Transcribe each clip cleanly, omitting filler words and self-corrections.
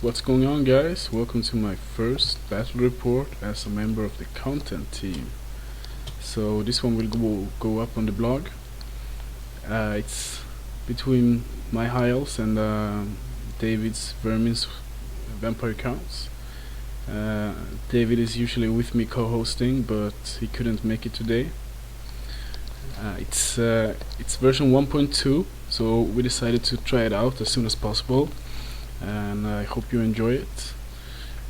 What's going on, guys? Welcome to my first battle report as a member of the content team. So this one will go up on the blog. It's between my high elves and David's vermin's vampire counts. David is usually with me co-hosting, but he couldn't make it today. It's version 1.2, so we decided to try it out as soon as possible, and I hope you enjoy it.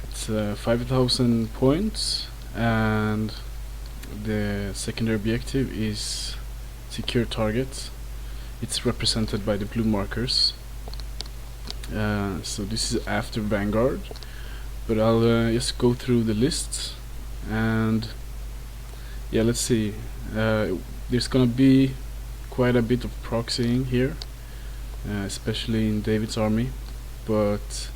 It's 5,000 points, and the secondary objective is secure targets. It's represented by the blue markers. So this is after Vanguard, but I'll just go through the lists, and yeah, let's see. There's gonna be quite a bit of proxying here, especially in David's army, but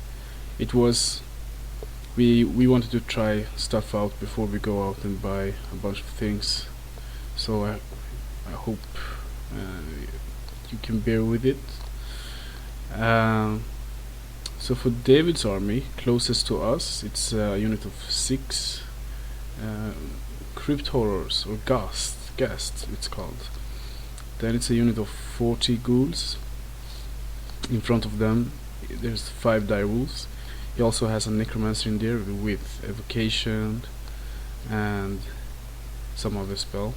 we wanted to try stuff out before we go out and buy a bunch of things, so I hope you can bear with it. So for David's army, closest to us, it's a unit of 6 crypt horrors, or ghast it's called. Then it's a unit of 40 ghouls. In front of them there's 5 direwolves. He also has a necromancer in there with evocation and some other spell.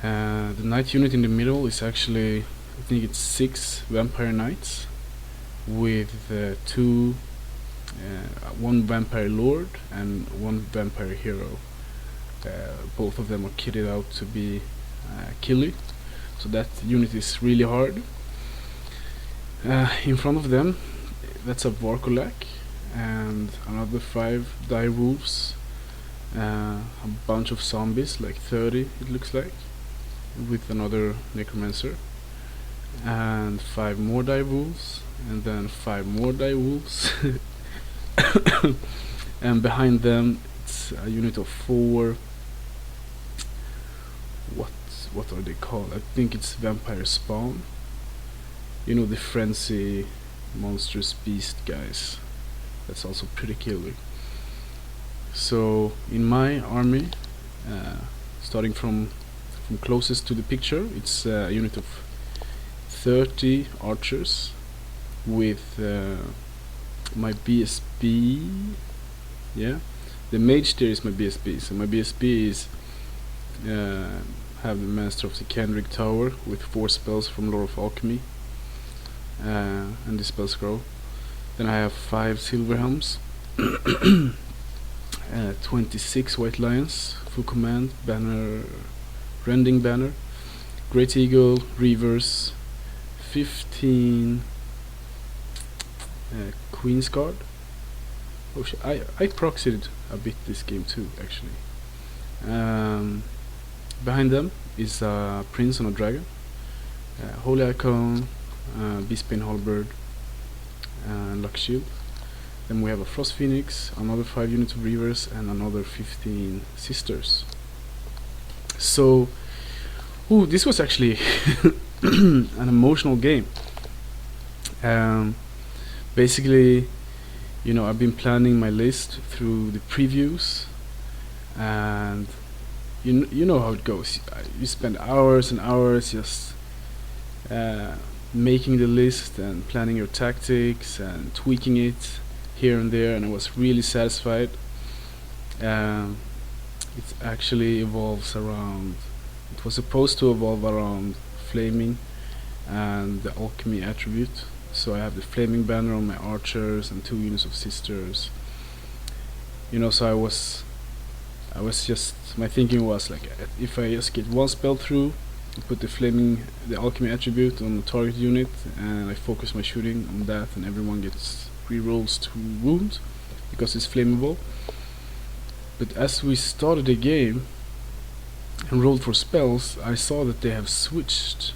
The knight unit in the middle is actually, I think it's 6 vampire knights with 1 vampire lord and 1 vampire hero. Both of them are kitted out to be killy, so that unit is really hard. In front of them, that's a Varkolak and another 5 direwolves, a bunch of zombies, like 30 it looks like, with another necromancer, and 5 more direwolves, and then 5 more direwolves. And behind them it's a unit of 4, what are they called? I think it's vampire spawn. You know, the frenzy monstrous beast guys. That's also pretty killer. So in my army, starting from closest to the picture, it's a unit of 30 archers with my BSB. Yeah, the mage there is my BSB. So my BSB is have the Master of the Kendrick Tower with 4 spells from Lord of Alchemy and the spell scroll. Then I have 5 silver helms, 26 white lions, full command, banner, rending banner, great eagle, reavers, 15 queen's guard. Oh shit, I proxied a bit this game too, actually. Behind them is a prince on a dragon, holy icon, beastbane halberd, and luck shield. Then we have a frost phoenix, another 5 units of reavers, and another 15 sisters. So, this was actually an emotional game. Basically, you know, I've been planning my list through the previews, and you know how it goes. You spend hours and hours just making the list and planning your tactics and tweaking it here and there, and I was really satisfied. It actually evolves around, it was supposed to evolve around flaming and the alchemy attribute. So I have the flaming banner on my archers and 2 units of sisters. You know, so I was just, my thinking was like, if I just get 1 spell through, I put the alchemy attribute on the target unit, and I focus my shooting on that, and everyone gets rerolls to wound because it's flammable. But as we started the game and rolled for spells, I saw that they have switched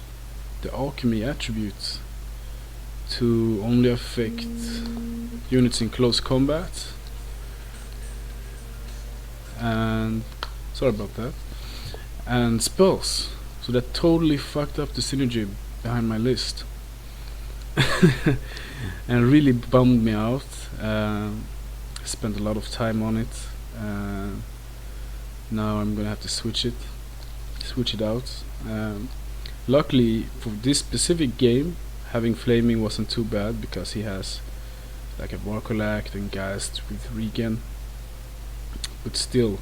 the alchemy attributes to only affect units in close combat, and sorry about that, and spells. So that totally fucked up the synergy behind my list. and really bummed me out. Spent a lot of time on it. Now I'm gonna have to switch it out. Luckily for this specific game, having flaming wasn't too bad because he has like a Varkolact and Ghast with regen, but still,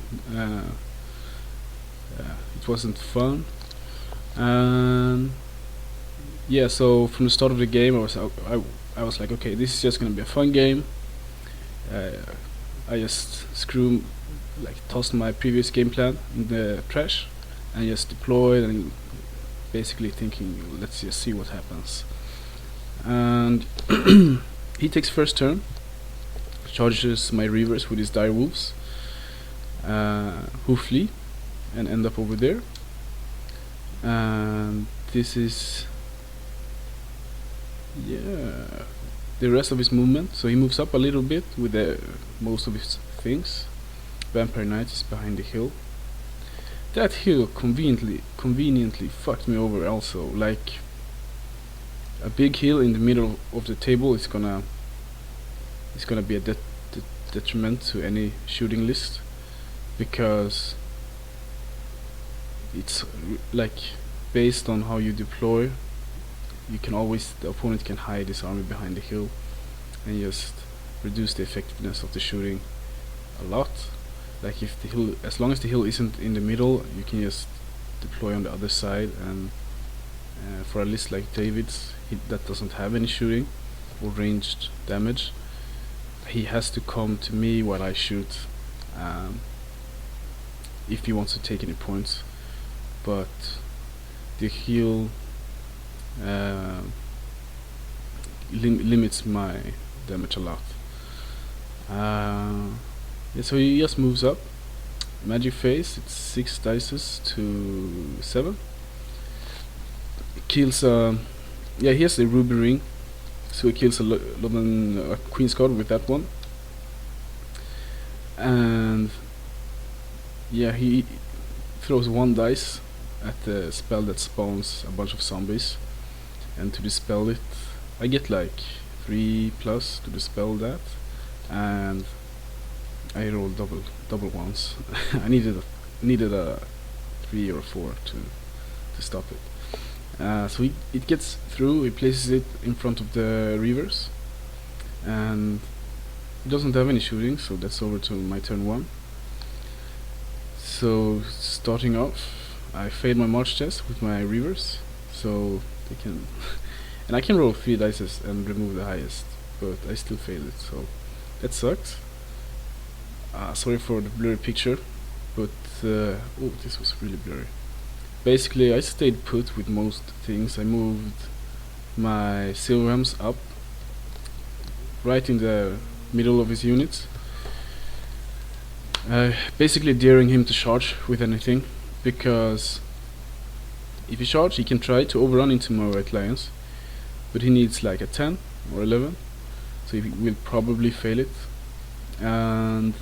it wasn't fun. And yeah, so from the start of the game, I was like, okay, this is just gonna be a fun game. I just tossed my previous game plan in the trash and just deployed and basically thinking, let's just see what happens. And he takes first turn, charges my reavers with his dire wolves, who flee and end up over there. And this is the rest of his movement. So he moves up a little bit with most of his things. Vampire Knight is behind the hill. That hill conveniently fucked me over also. Like, a big hill in the middle of the table is gonna be a detriment to any shooting list, because it's like based on how you deploy, the opponent can hide his army behind the hill and just reduce the effectiveness of the shooting a lot. Like, if the hill, as long as the hill isn't in the middle, you can just deploy on the other side. And for a list like David's, that doesn't have any shooting or ranged damage, he has to come to me while I shoot, if he wants to take any points. But the heal limits my damage a lot. Yeah, so he just moves up. Magic phase, it's 6 dices to 7. Kills yeah, he has a ruby ring, so he kills a queen's card with that one. And yeah, he throws 1 dice at the spell that spawns a bunch of zombies, and to dispel it I get like 3+ to dispel that, and I rolled double ones. I needed a 3 or 4 to stop it. So it gets through. He places it in front of the reavers, and it doesn't have any shooting, so that's over to my turn 1. So starting off, I failed my march test with my reavers, so they can and I can roll 3 dice and remove the highest, but I still failed it, so that sucks. Sorry for the blurry picture, but oh, this was really blurry. Basically, I stayed put with most things. I moved my Silverhams up right in the middle of his units, basically daring him to charge with anything, because if he charges, he can try to overrun into my White Lions, but he needs like a 10 or 11, so he will probably fail it. And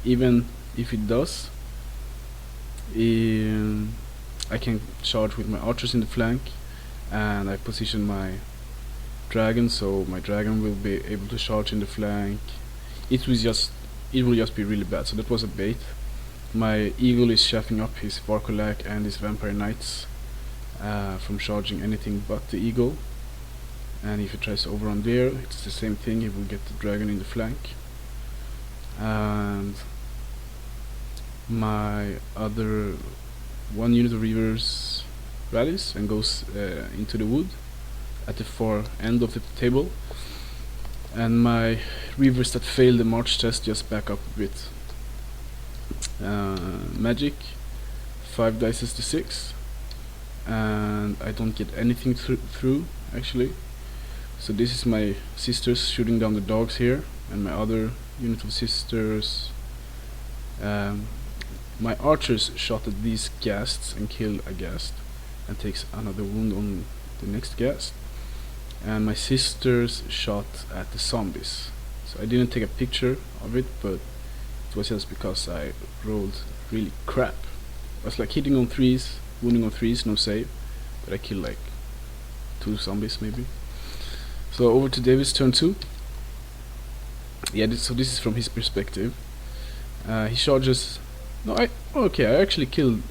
even if it does, I can charge with my archers in the flank, and I position my dragon, so my dragon will be able to charge in the flank. It will just be really bad. So that was a bait. My eagle is chaffing up his Varkolac and his vampire knights from charging anything but the eagle, and if he tries to overrun there, it's the same thing. He will get the dragon in the flank, and my other 1 unit of reavers rallies and goes into the wood at the far end of the table, and my reavers that failed the march test just back up a bit. Magic, 5 dice to 6, and I don't get anything through actually. So this is my sisters shooting down the dogs here, and my other unit of sisters, my archers shot at these ghasts and killed a ghast and takes another wound on the next ghast, and my sisters shot at the zombies. So I didn't take a picture of it, but it was just because I rolled really crap. I was like hitting on 3s, wounding on 3s, no save, but I killed like 2 zombies maybe. So over to David's turn 2. Yeah, so this is from his perspective. He charges. No, okay. I actually killed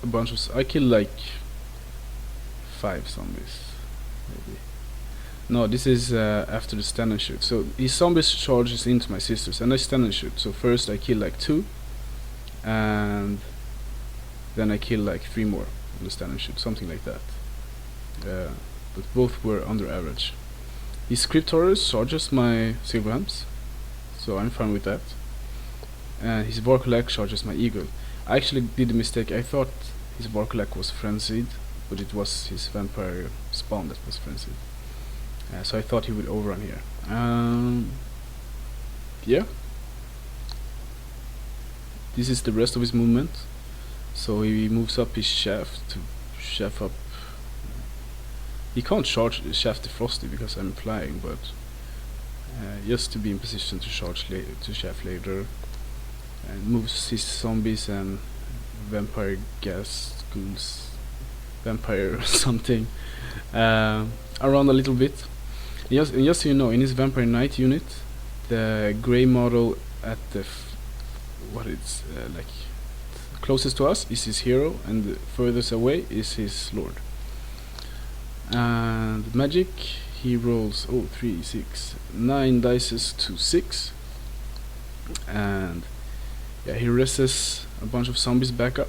a bunch of. I killed like 5 zombies, maybe. No, this is after the stand and shoot. So his zombies charges into my sisters, and I stand and shoot. So first I kill like 2, and then I kill like 3 more on the stand and shoot, something like that. But both were under average. His script horrors charges my silverhams, so I'm fine with that. And his Vorkulak charges my eagle. I actually did a mistake. I thought his Vorkulak was frenzied, but it was his vampire spawn that was frenzied. So I thought he would overrun here. Yeah. This is the rest of his movement. So he moves up his shaft to shaft up. He can't charge shaft the Frosty because I'm flying, but just to be in position to charge to shaft later. And moves his zombies and vampire gas ghouls, vampire something, around a little bit. And just so you know, in his Vampire Knight unit, the grey model at the like closest to us is his hero, and the furthest away is his lord. And magic, he rolls 3, 6, 9 dices to 6, and yeah, he rests a bunch of zombies back up,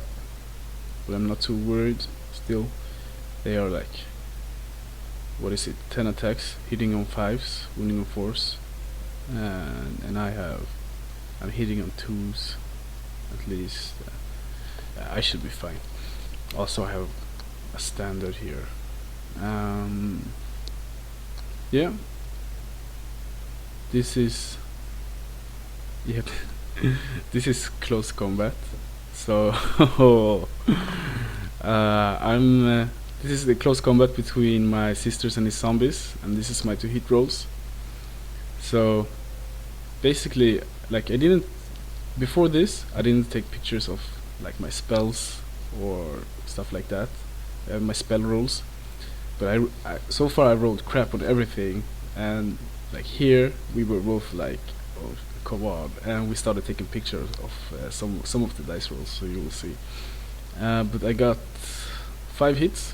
but I'm not too worried. Still, they are like, what is it, 10 attacks, hitting on 5s, wounding on 4s, and I'm hitting on 2s at least. I should be fine. Also, I have a standard here. Yeah, this is this is close combat. So this is the close combat between my sisters and his zombies, and this is my 2 hit rolls. So basically, like, before this I didn't take pictures of like my spells or stuff like that, my spell rolls, but I so far I rolled crap on everything, and like here we were both like, oh come on, and we started taking pictures of some of the dice rolls, so you will see. But I got 5 hits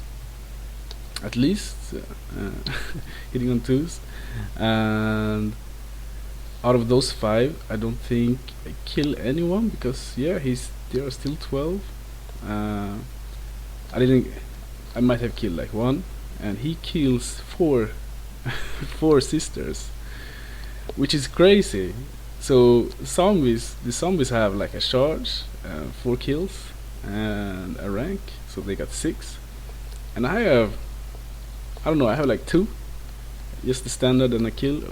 at least, hitting on 2s, and out of those 5 I don't think I kill anyone, because yeah, there are still 12. I might have killed like 1, and he kills 4 4 sisters, which is crazy. So the zombies have like a charge, 4 kills, and a rank, so they got 6, and I have like 2, just the standard and a kill,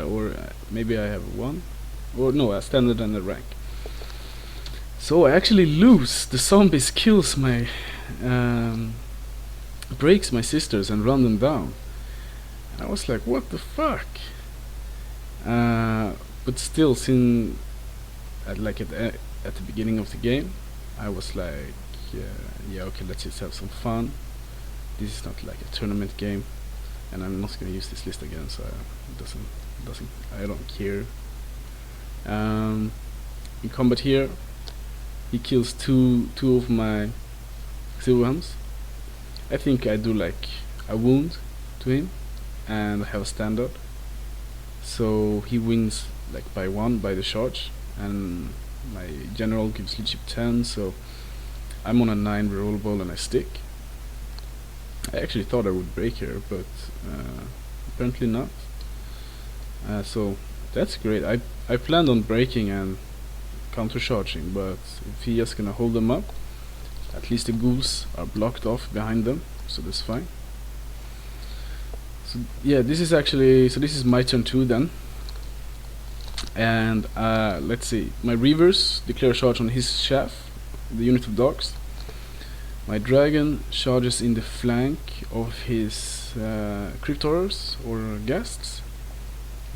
or maybe I have 1, or no, a standard and a rank. So I actually lose. The zombies kills my breaks my sisters and run them down, and I was like, what the fuck. But still, since at the beginning of the game, I was like, yeah, okay, let's just have some fun. This is not like a tournament game, and I'm not gonna use this list again, so I don't care. In combat here, he kills two of my silverhams. I think I do like a wound to him, and I have a standard, so he wins like by 1 by the charge, and my general gives leadership 10, so I'm on a 9 rerollable and I stick. I actually thought I would break here, but apparently not. So that's great. I planned on breaking and counter charging, but if he's just gonna hold them up, at least the ghouls are blocked off behind them, so that's fine. So yeah, this is my turn 2 then. And let's see, my reavers declare charge on his shaft, the unit of dogs. My dragon charges in the flank of his crypt horrors or guests.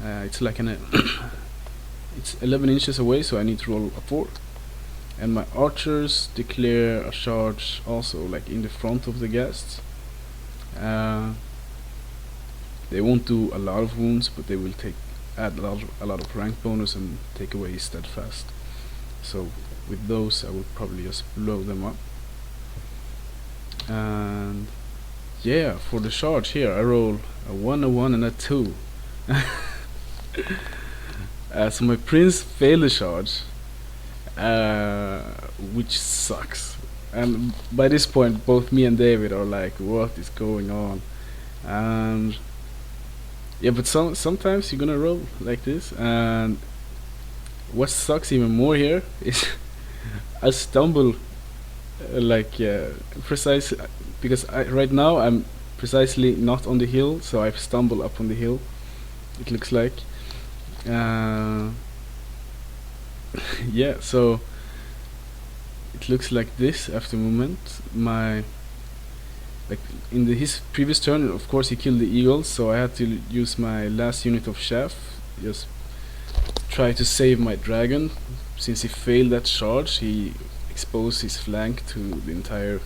It's like it's 11 inches away, so I need to roll a 4. And my archers declare a charge also, like in the front of the guests. They won't do a lot of wounds, but they will add a lot of rank bonus and take away his steadfast. So with those I will probably just blow them up. And yeah, for the charge here I roll a 1, a 1 and a 2. So my prince failed the charge, which sucks. And by this point both me and David are like, what is going on? And yeah, but sometimes you're gonna roll like this, and what sucks even more here is I stumble precise, because right now I'm precisely not on the hill, so I stumble up on the hill, it looks like. Yeah, so it looks like this after movement. In his previous turn, of course, he killed the eagles, so I had to use my last unit of chef, just try to save my dragon. Since he failed that charge, he exposed his flank to the entire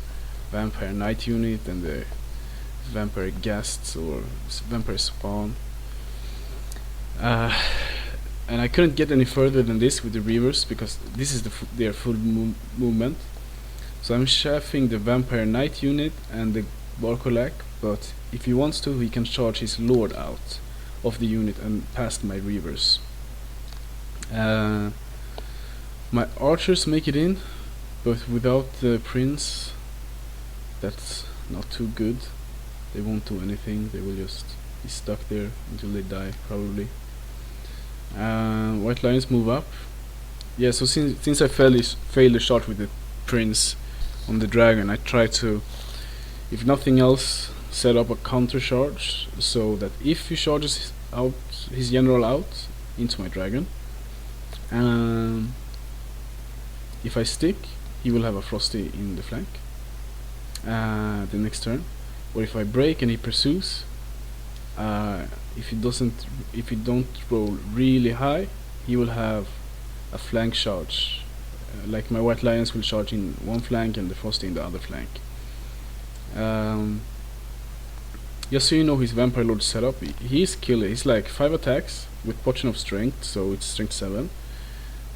vampire knight unit and the vampire ghasts or vampire spawn. And I couldn't get any further than this with the reavers, because this is their full movement. So I'm chefing the vampire knight unit and the Barkolak, but if he wants to, he can charge his lord out of the unit and past my reavers. My archers make it in, but without the prince, that's not too good. They won't do anything, they will just be stuck there until they die, probably. White lions move up. Yeah, so since I failed the shot with the prince on the dragon, I try to, if nothing else, set up a counter charge, so that if he charges out his general out into my dragon, if I stick, he will have a frosty in the flank the next turn. Or if I break and he pursues, if he don't roll really high, he will have a flank charge. Like my white lions will charge in one flank and the frosty in the other flank. Just so you know his vampire lord setup, he's killer. He's like 5 attacks with portion of strength, so it's strength 7.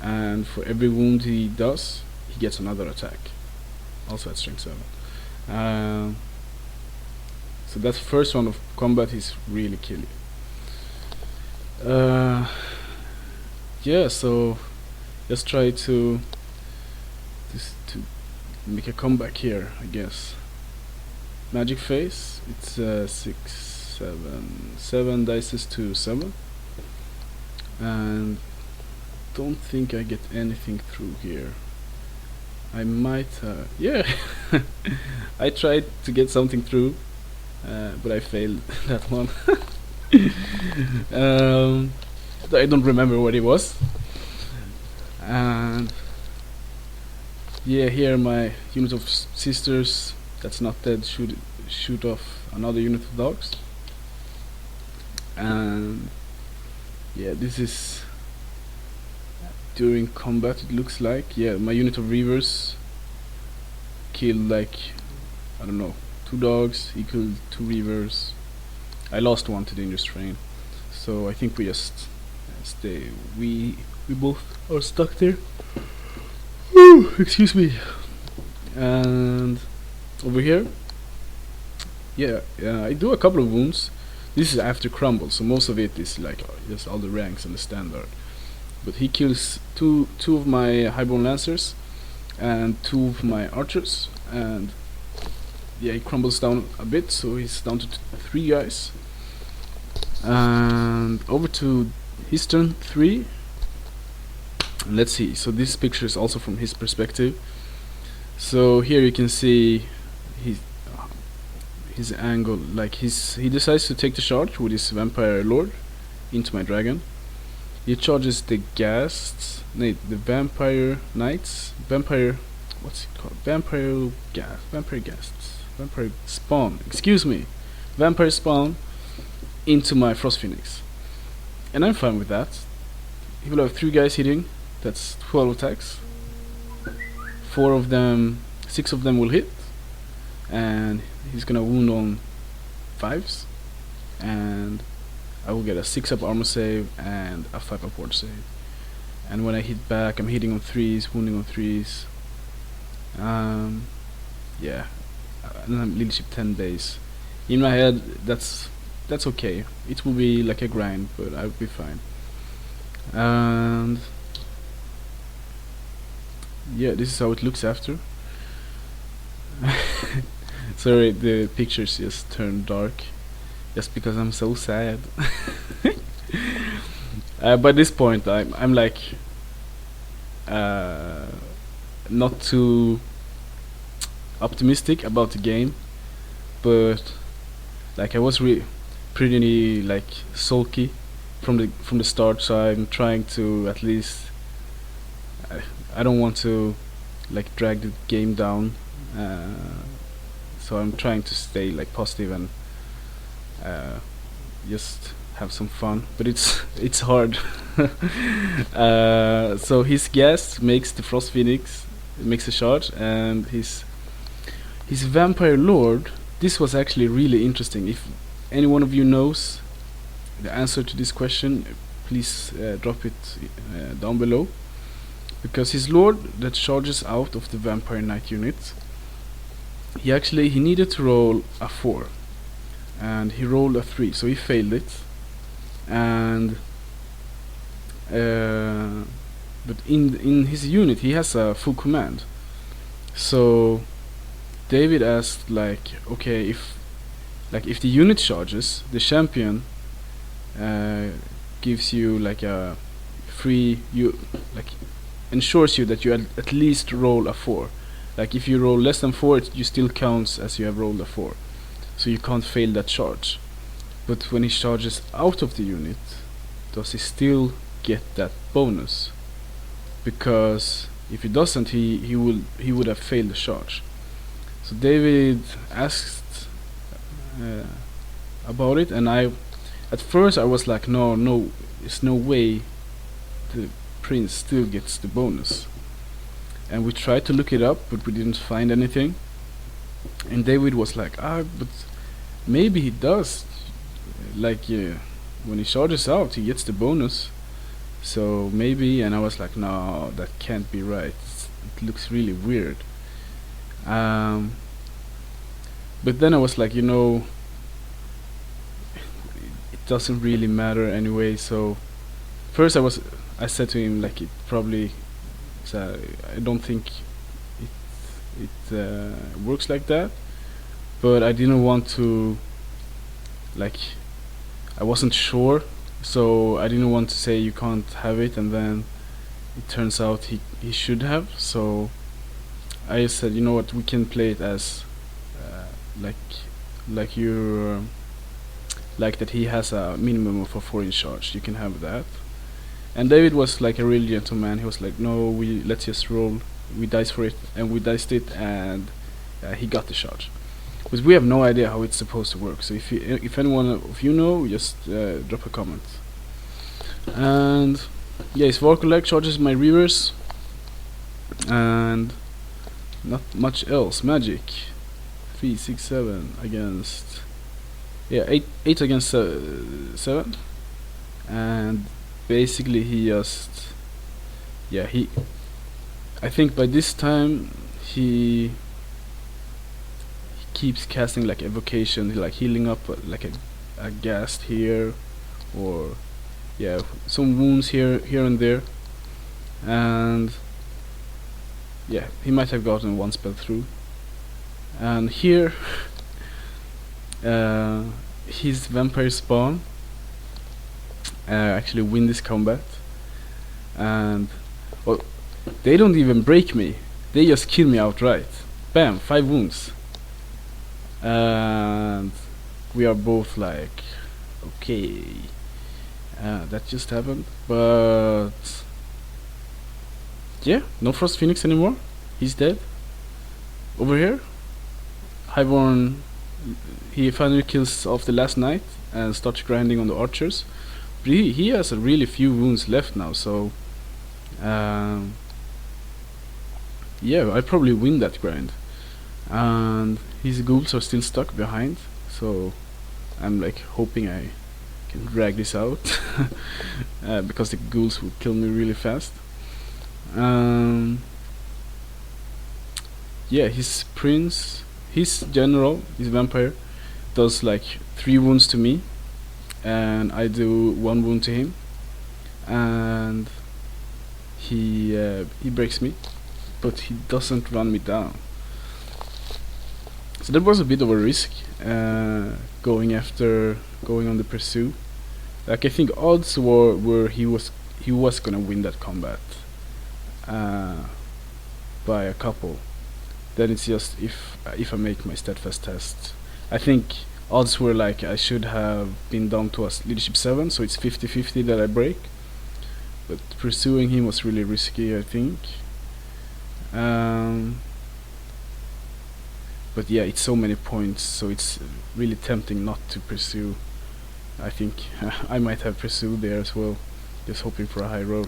And for every wound he does, he gets another attack, also at strength 7. So that first round of combat is really killy. Yeah, so just try to make a comeback here, I guess. Magic face, it's 7 dices to 7, and don't think I get anything through here. I might, yeah, I tried to get something through, but I failed that one. I don't remember what it was. And yeah, here my unit of sisters that's not dead shoot off another unit of dogs. And yeah, this is during combat, it looks like. Yeah, my unit of reavers killed, like, I don't know, 2 dogs, he killed 2 reavers. I lost one to dangerous terrain, so I think we just stay. We both are stuck there. Woo, excuse me. And over here, yeah, I do a couple of wounds. This is after crumble, so most of it is like just all the ranks and the standard. But he kills two of my highborn lancers and 2 of my archers, and yeah, he crumbles down a bit, so he's down to 3 guys. And over to his turn 3. Let's see, so this picture is also from his perspective. So here you can see his angle, like he decides to take the charge with his vampire lord into my dragon. He charges the ghasts, the vampire knights, what's it called? Vampire spawn, excuse me, vampire spawn into my frost phoenix, and I'm fine with that. He will have 3 guys hitting, that's 12 attacks. 6 of them will hit, and he's gonna wound on 5s, and I will get a 6-up armor save and a 5-up ward save. And when I hit back, I'm hitting on 3s, wounding on 3s. Yeah, and I'm leadership 10 days. In my head, that's okay. It will be like a grind, but I'll be fine. And yeah, this is how it looks after. Sorry, the pictures just turned dark, just because I'm so sad. By this point, I'm like not too optimistic about the game, but like I was pretty like sulky from the start, so I'm trying to at least I don't want to like drag the game down, so I'm trying to stay like positive and just have some fun, but it's hard. So his gas makes the Frost Phoenix, makes a charge, and his Vampire Lord. This was actually really interesting. If any one of you knows the answer to this question, please drop it down below. Because his Lord that charges out of the Vampire Knight unit, he needed to roll a 4, and he rolled a 3, so he failed it. And but in his unit he has a full command. So David asked, like, okay, if the unit charges, the champion gives you like a free, ensures you that you at least roll a 4. Like if you roll less than 4, you still counts as you have rolled a 4, so you can't fail that charge. But when he charges out of the unit, does he still get that bonus? Because if he doesn't, he would have failed the charge. So David asked about it, and at first I was like, no, there's no way the prince still gets the bonus. And we tried to look it up, but we didn't find anything. And David was like, but maybe he does. Like, when he charges out, he gets the bonus. So maybe. And I was like, no, that can't be right. It looks really weird. But then I was like, it doesn't really matter anyway. So first I said to him, like, it probably, I don't think it works like that. But I didn't want to, like, I wasn't sure, so I didn't want to say you can't have it, and then it turns out he should have. So I said, you know what, we can play it as like you're like that he has a minimum of a 4 in charge. You can have that. And David was like a real gentleman. He was like, no, let's just roll. We dice for it, and we diced it, and he got the charge. But we have no idea how it's supposed to work. So if anyone of you know, just drop a comment. And yeah, his Vorkolek charges my reavers, and not much else. Magic 3, 6, 7 against 8 against 7, and basically he just I think by this time he keeps casting like evocation, like healing up like a ghast here, or some wounds here and there, and he might have gotten one spell through. And here his vampire spawn actually win this combat, and well, they don't even break me, they just kill me outright. Bam, 5 wounds. And we are both like, okay, that just happened. But yeah, no Frost Phoenix anymore, he's dead. Over here, Highborn, he finally kills off the last knight and starts grinding on the archers. But he has a really few wounds left now, so I probably win that grind. And his ghouls are still stuck behind, so I'm like hoping I can drag this out because the ghouls will kill me really fast. Yeah, his general, his vampire, does like 3 wounds to me, and I do 1 wound to him, and he breaks me, but he doesn't run me down. So that was a bit of a risk, going on the pursuit. Like, I think odds were he was gonna win that combat by a couple. Then it's just if I make my steadfast test. I think odds were like I should have been down to a leadership 7, so it's 50-50 that I break. But pursuing him was really risky, I think. But yeah, it's so many points, so it's really tempting not to pursue. I think I might have pursued there as well, just hoping for a high roll.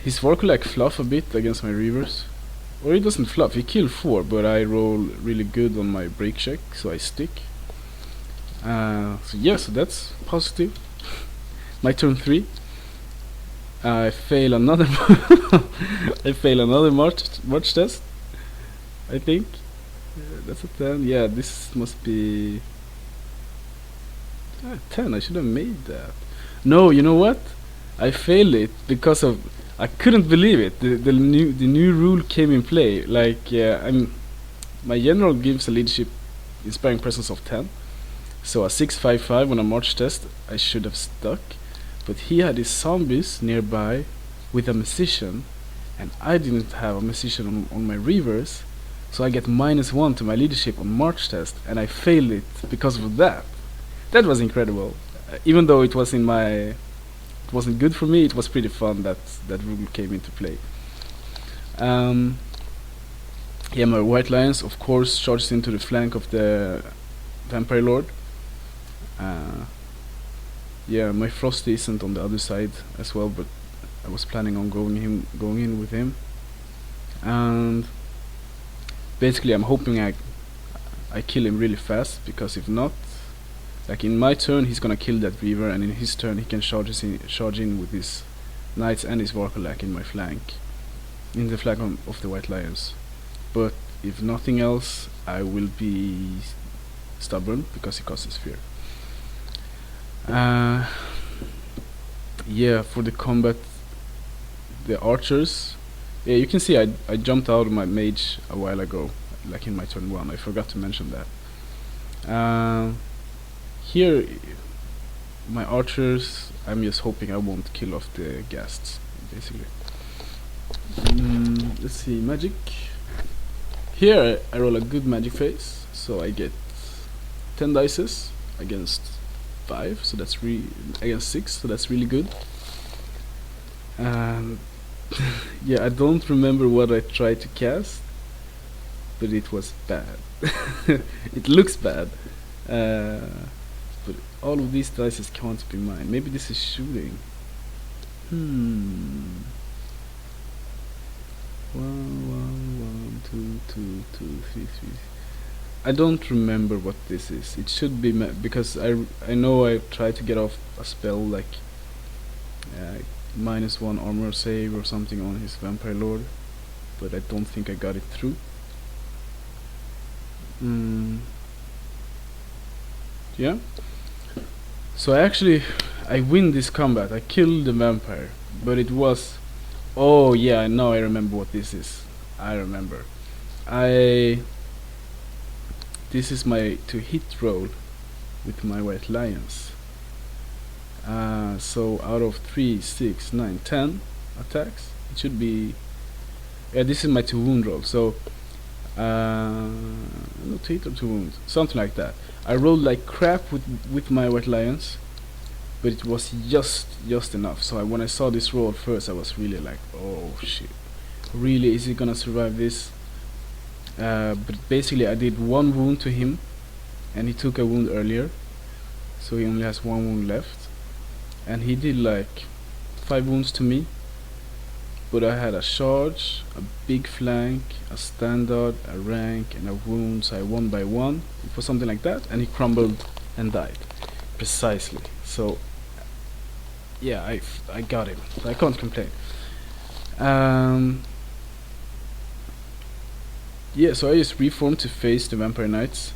His Vorkulak fluff a bit against my Reavers. Or he doesn't fluff, he killed 4, but I roll really good on my break check, so I stick. So yeah, so that's positive. My turn 3. I fail another March test, I think. That's a 10. Yeah, this must be 10. I should have made that. No, you know what? I failed it because of I couldn't believe it. The new rule came in play. Like, my general gives a leadership inspiring presence of 10. So a 6-5-5 on a March test I should have stuck. But he had his zombies nearby with a musician, and I didn't have a musician on my Reavers, so I get -1 to my leadership on March test, and I failed it because of that. That was incredible. Even though it wasn't good for me, it was pretty fun that that rule came into play. Yeah, my White Lions, of course, charged into the flank of the Vampire Lord. Yeah, my Frosty isn't on the other side as well, but I was planning on going in with him. And basically, I'm hoping I kill him really fast, because if not, like in my turn, he's gonna kill that Reaver, and in his turn, he can charge in with his Knights and his Vorkulak in my flank, in the flank of the White Lions. But if nothing else, I will be stubborn because he causes fear. Yeah, for the combat, the archers. Yeah, you can see I jumped out of my mage a while ago, like in my turn 1. I forgot to mention that. Here, my archers, I'm just hoping I won't kill off the ghasts, basically. Let's see, magic. Here I roll a good magic phase, so I get 10 dices against 5, so that's against 6, so that's really good. Yeah, I don't remember what I tried to cast, but it was bad. It looks bad, but all of these dice can't be mine. Maybe this is shooting. 1, 1, 2, 2, 2, 3, 3. I don't remember what this is. It should be because I know I tried to get off a spell like -1 armor save or something on his Vampire Lord, but I don't think I got it through. Yeah. So I win this combat. I kill the vampire, but it was. Oh yeah, now I remember what this is. I remember. This is my to hit roll with my White Lions. So out of 3, 6, 9, 10 attacks, it should be. Yeah, this is my to wound roll. So not to hit or to wound, something like that. I rolled like crap with my White Lions, but it was just enough. So when I saw this roll first, I was really like, oh shit, really, is he gonna survive this? But basically I did 1 wound to him, and he took a wound earlier, so he only has 1 wound left, and he did like 5 wounds to me, but I had a charge, a big flank, a standard, a rank, and a wound, so I won by 1. It was something like that, and he crumbled and died. Precisely. So yeah, I got him. So I can't complain. Um, yeah, so I just reformed to face the Vampire Knights.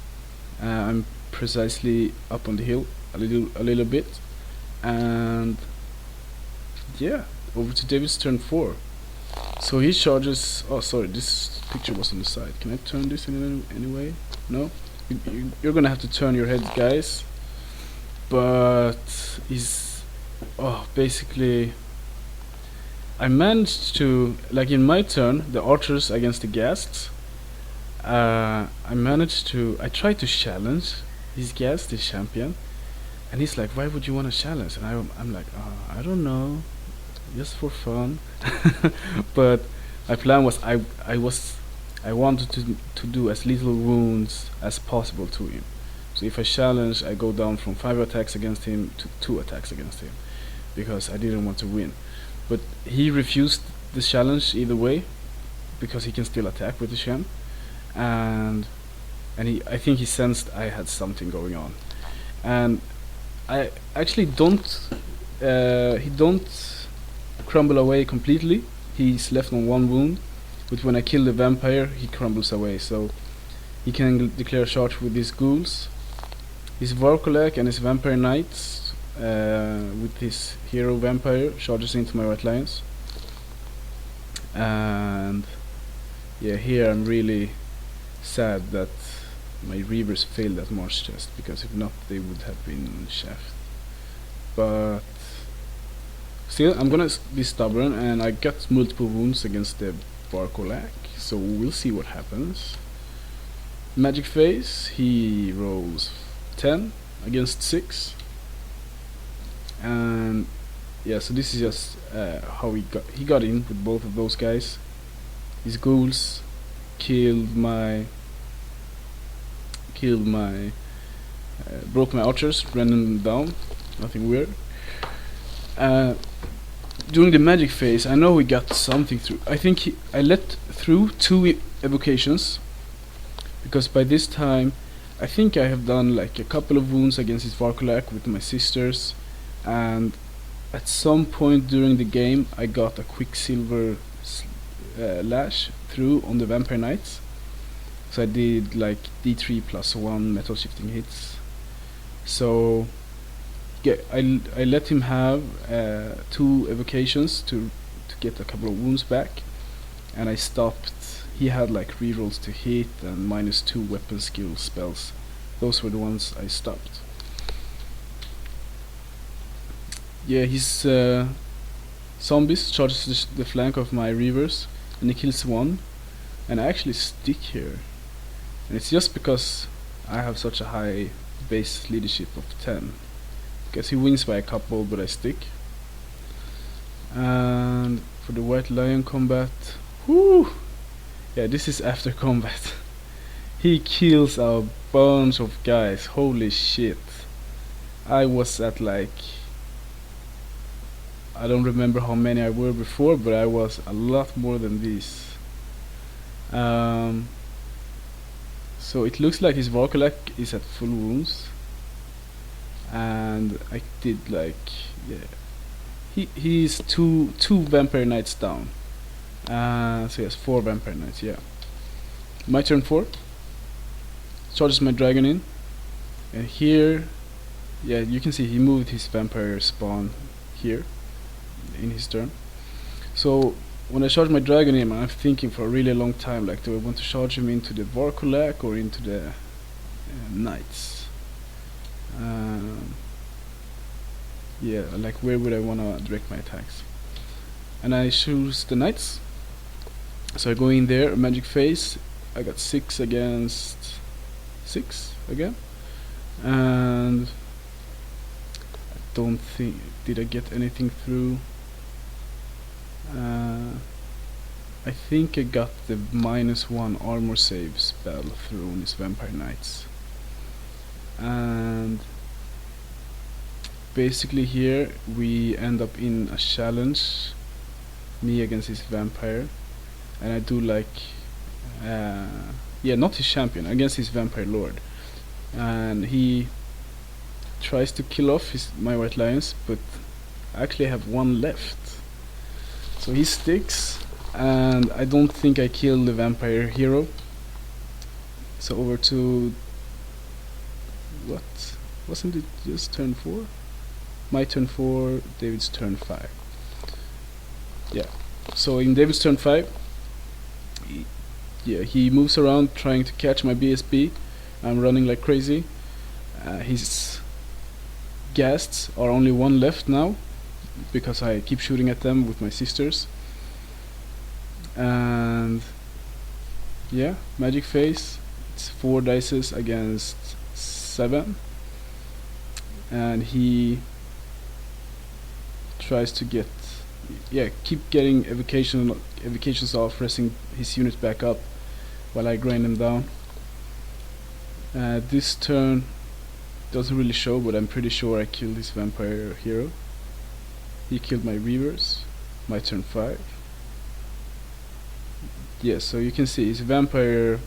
I'm precisely up on the hill a little bit, and yeah, over to David's turn 4. So he charges. Oh, sorry, this picture was on the side. Can I turn this in any way? No. You're gonna have to turn your heads, guys. But he's basically. I managed to, like, in my turn, the archers against the ghasts. I tried to challenge his guest, his champion, and he's like, "Why would you want to challenge?" And I'm like, "I don't know, just for fun." But my plan was, I wanted to do as little wounds as possible to him. So if I challenge, I go down from 5 attacks against him to 2 attacks against him, because I didn't want to win. But he refused the challenge either way, because he can still attack with the champ, and I think he sensed I had something going on, and I actually don't he don't crumble away completely. He's left on 1 wound, but when I kill the vampire, he crumbles away. So he can declare charge with his ghouls, his Vorkolak, and his vampire knights. With his hero vampire charges into my right lions, and yeah, here I'm really sad that my reavers failed that march test, because if not, they would have been chefed. But still, I'm gonna be stubborn, and I got multiple wounds against the Barkolak, so we'll see what happens. Magic phase, he rolls 10 against 6, and yeah, so this is just how he got in with both of those guys. His ghouls killed my broke my archers, ran them down. Nothing weird. During the magic phase, I know we got something through. I think I let through 2 evocations, because by this time I think I have done like a couple of wounds against his Varkolak with my sisters, and at some point during the game I got a quicksilver lash through on the Vampire Knights. So I did like D3 plus 1 metal shifting hits. So yeah, I let him have 2 evocations to get a couple of wounds back, and I stopped. He had like rerolls to hit and -2 weapon skill spells. Those were the ones I stopped. Yeah, his zombies charges the flank of my reavers, and he kills 1, and I actually stick here. And it's just because I have such a high base leadership of 10. Because he wins by a couple, but I stick. And for the White Lion combat, whoo! Yeah, this is after combat. He kills a bunch of guys. Holy shit! I was at like, I don't remember how many I were before, but I was a lot more than these. So it looks like his Vorkolak is at full wounds, and I did like, yeah, he's two Vampire Knights down. So he has 4 Vampire Knights. Yeah, my turn 4. Charges my dragon in, and here, yeah, you can see he moved his vampire spawn here in his turn. So when I charge my dragon in, I'm thinking for a really long time, like, do I want to charge him into the Vorkolak or into the Knights? Yeah, like, where would I want to direct my attacks? And I choose the Knights. So I go in there, magic phase. I got 6 against 6 again, and I don't think, did I get anything through? I think I got the -1 armor save spell through on his Vampire Knights, and basically here we end up in a challenge, me against his vampire, and I do like, yeah, not his champion, against his vampire lord, and he tries to kill off my white lions, but I actually have one left. So he sticks, and I don't think I killed the vampire hero. So over to... what? Wasn't it just turn 4? My turn 4, David's turn 5. Yeah. So in David's turn 5, he moves around trying to catch my BSB. I'm running like crazy. His ghasts are only one left now, because I keep shooting at them with my sisters. And yeah, magic phase. It's 4 dices against 7, and he tries to keep getting evocations off, resting his units back up while I grind them down. This turn doesn't really show, but I'm pretty sure I killed his vampire hero. He killed my reavers. My turn 5. Yes, so you can see his vampire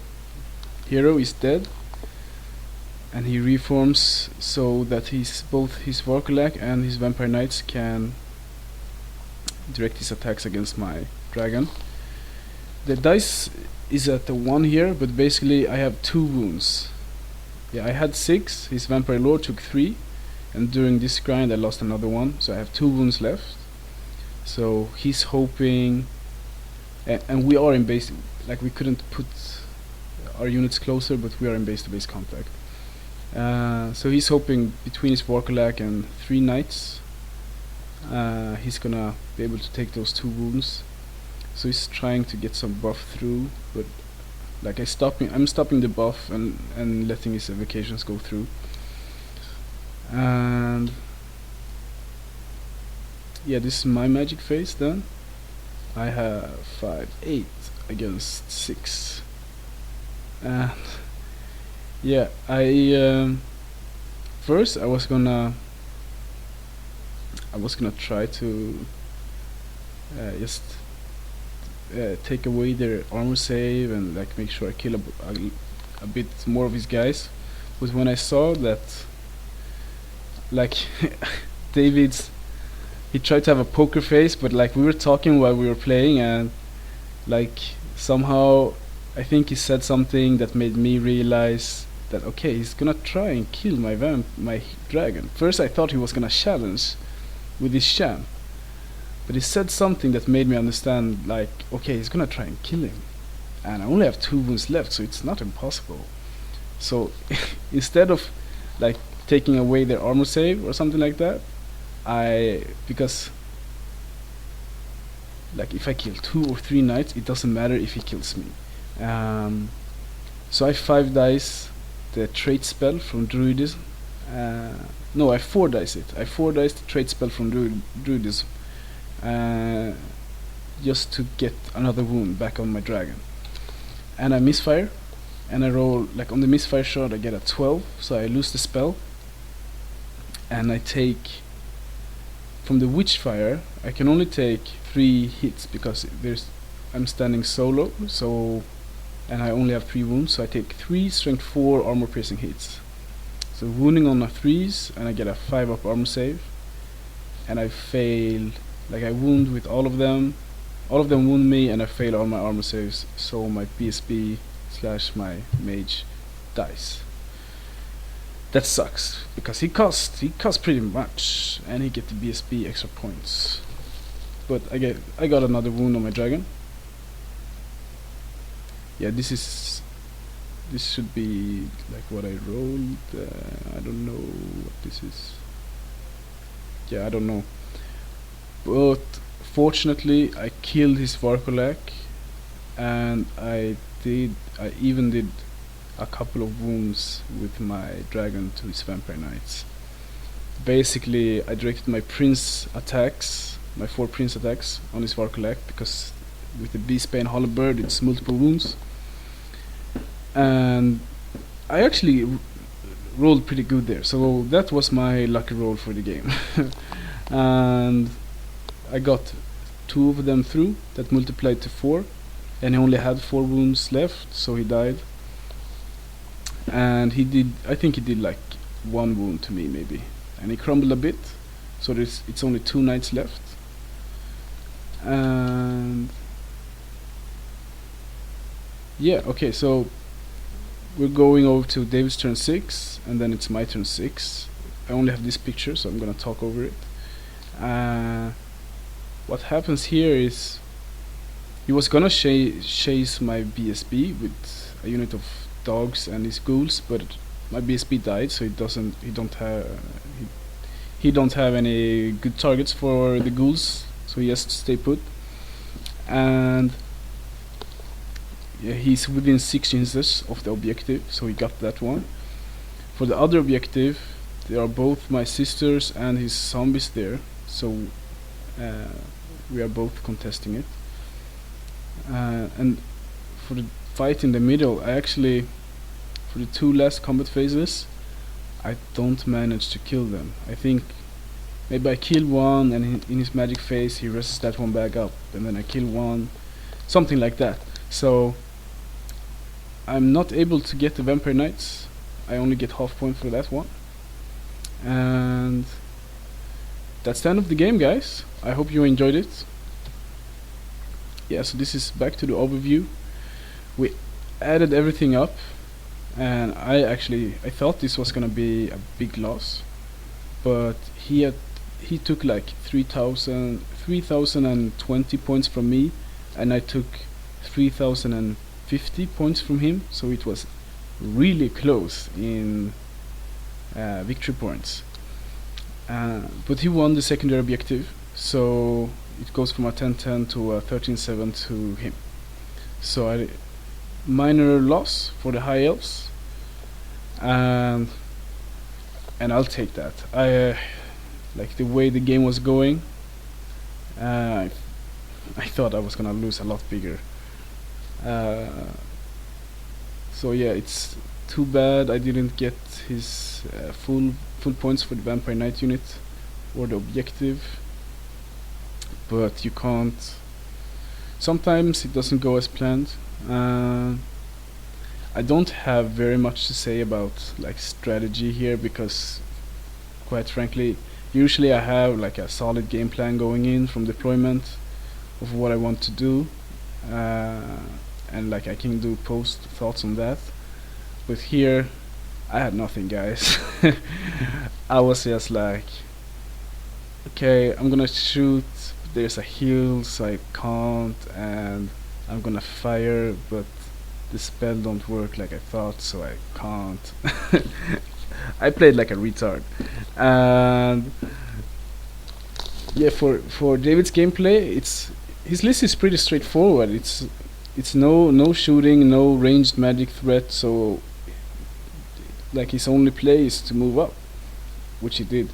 hero is dead, and he reforms so that both his Vorkulak and his vampire knights can direct his attacks against my dragon. The dice is at the 1 here, but basically I have 2 wounds. Yeah, I had 6, his vampire lord took 3, and during this grind I lost another one, so I have 2 wounds left. So he's hoping, and we are in base, like we couldn't put our units closer, but we are in base-to-base contact. So he's hoping between his Vorkulak and 3 knights, he's gonna be able to take those 2 wounds. So he's trying to get some buff through, but like I'm stopping the buff and letting his evocations go through. And yeah, this is my magic phase then. I have 5, 8 against 6. And yeah, first I was gonna try to just take away their armor save and like make sure I kill a bit more of his guys. But when I saw that, like he tried to have a poker face, but like we were talking while we were playing, and like somehow I think he said something that made me realize that okay, he's gonna try and kill my dragon. First I thought he was gonna challenge with his sham, but he said something that made me understand, like, okay, he's gonna try and kill him, and I only have 2 wounds left, so it's not impossible. So instead of like taking away their armor save or something like that, because like if I kill 2 or 3 knights, it doesn't matter if he kills me. So I 5 dice the trait spell from druidism. No, I 4 dice it. I 4 dice the trait spell from druidism, just to get another wound back on my dragon. And I misfire, and I roll, like on the misfire shot I get a 12, so I lose the spell. And I take, from the witchfire I can only take 3 hits because I'm standing solo, so, and I only have 3 wounds, so I take 3 strength 4 armor piercing hits. So wounding on my 3s, and I get a 5 up armor save, and I fail, like I wound with all of them wound me, and I fail all my armor saves, so my BSB / my mage dies. That sucks, because he costs pretty much, and he get the BSB extra points. But I got another wound on my dragon. Yeah, this should be like what I rolled. I don't know what this is. Yeah, I don't know. But fortunately, I killed his Vorkulak, and I even did a couple of wounds with my dragon to his vampire knights. Basically, I directed my prince attacks, my 4 prince attacks on his Vorkulak, because with the Beastbane Hollowbird it's multiple wounds. And I actually rolled pretty good there, so that was my lucky roll for the game. And I got 2 of them through, that multiplied to 4, and he only had 4 wounds left, so he died. And I think he did like one wound to me maybe, and he crumbled a bit. So it's only 2 knights left, and yeah, okay. So we're going over to David's turn 6, and then it's my turn 6. I only have this picture, so I'm gonna talk over it. What happens here is he was gonna chase my BSB with a unit of dogs and his ghouls, but my BSB died, so he don't have any good targets for the ghouls, so he has to stay put. And yeah, he's within 6 inches of the objective, so he got that one. For the other objective, there are both my sisters and his zombies there, so we are both contesting it. And for the fight in the middle, for the 2 last combat phases, I don't manage to kill them. I think maybe I kill one, and in his magic phase he rests that one back up, and then I kill one, something like that. So I'm not able to get the Vampire Knights. I only get half point for that one. And that's the end of the game, guys. I hope you enjoyed it. Yeah, so this is back to the overview. We added everything up, and I thought this was gonna be a big loss, but he took like 3,020 points from me, and I took 3,050 points from him, so it was really close in victory points. But he won the secondary objective, so it goes from a 10-10 to a 13-7 to him. So minor loss for the high elves, and I'll take that. I like the way the game was going. I thought I was gonna lose a lot bigger. So yeah, it's too bad I didn't get his full points for the Vampire Knight unit or the objective. But you can't. Sometimes it doesn't go as planned. I don't have very much to say about like strategy here, because quite frankly, usually I have like a solid game plan going in from deployment of what I want to do, and like I can do post thoughts on that. But here I had nothing, guys. I was just like, okay, I'm gonna shoot, there's a hill so I can't, and I'm gonna fire, but the spell don't work like I thought, so I can't. I played like a retard. And yeah, for David's gameplay, his list is pretty straightforward. It's no shooting, no ranged magic threat, so like his only play is to move up, which he did.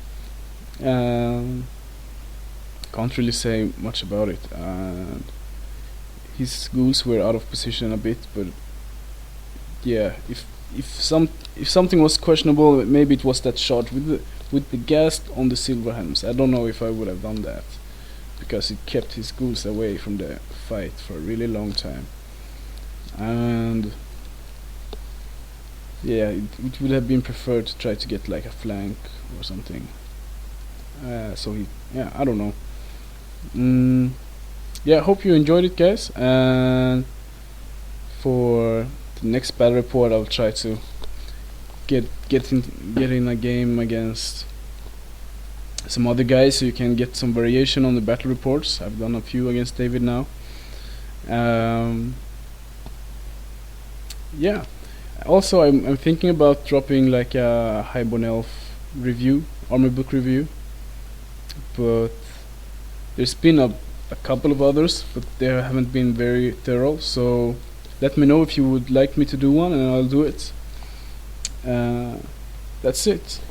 Can't really say much about it. His ghouls were out of position a bit, but yeah, if something was questionable, maybe it was that shot with the ghast on the silver helms. I don't know if I would have done that, because it kept his ghouls away from the fight for a really long time. And yeah, it would have been preferred to try to get like a flank or something. So I don't know. Yeah, hope you enjoyed it, guys, and for the next battle report I'll try to get in a game against some other guys, so you can get some variation on the battle reports. I've done a few against David now. Yeah, also I'm thinking about dropping like a Highborn elf review, armor book review, but there's been a couple of others, but they haven't been very thorough, so let me know if you would like me to do one, and I'll do it. That's it.